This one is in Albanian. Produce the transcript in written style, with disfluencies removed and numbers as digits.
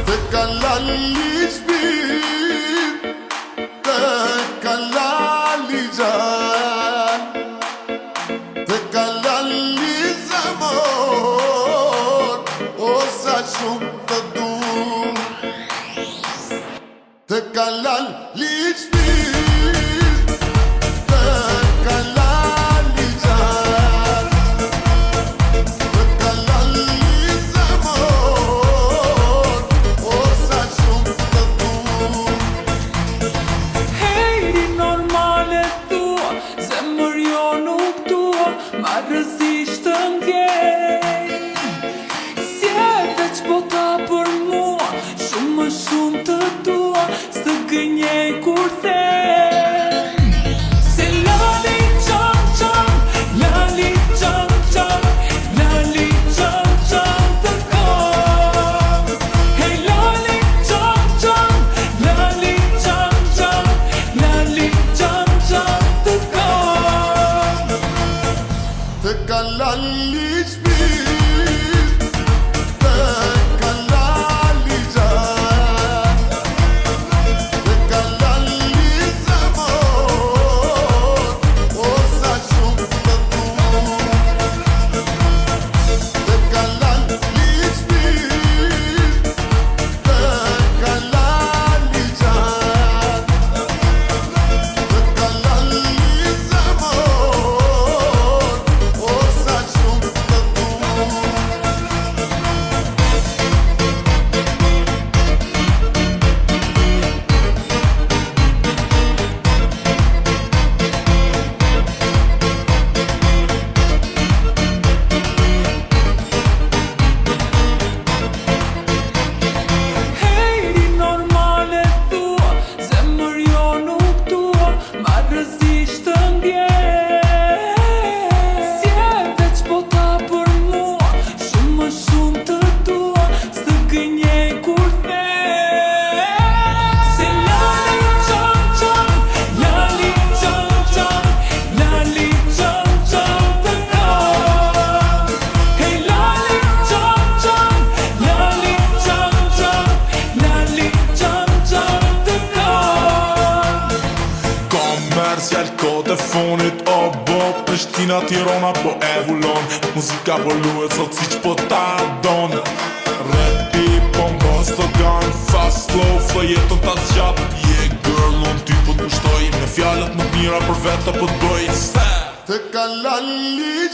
Të kalali shpir, të kalali gjan, të kalali zamor, o sa shumë të du. Të kalali shpir, të kalali gjan, të kalali zamor, o sa shumë të du. Hejri normale tua, zemër jo nuk tua, marrëzisht të ndjej. Si e veç bota për mua, shumë më shumë të tua, s'të gënjej kur them. Se lali qam qam, lali qam qam, lali qam qam të kam. Hey lali qam qam, lali qam qam, lali qam qam të kam. Të kalali shpir, të kalali gjan, të kalali zamor, o sa shumë të du. Të kalali shpir, të kalali gjan, të kalali zamor, o sa shumë të du. Hejri normale tua, zemër jo nuk tua, marrëzisht të ndjej. Si e veç bota për mua, shumë më shumë të tua, s'të gënjej kur them. Se lali qam qam, lali qam qam, lali qam qam të kam. Hey lali qam qam, lali qam qam, lali qam qam të kam. Komercial kode fonit o bo Prishtina, Tirana po e vullon Muzika po luet sot si që po ta don Rapi po mbos të gan Fast flow, flow jeton ta zgjat Yeah girl, unë ty po të gushtoj Me fjallet më të mira për veta po të bëj Të kalali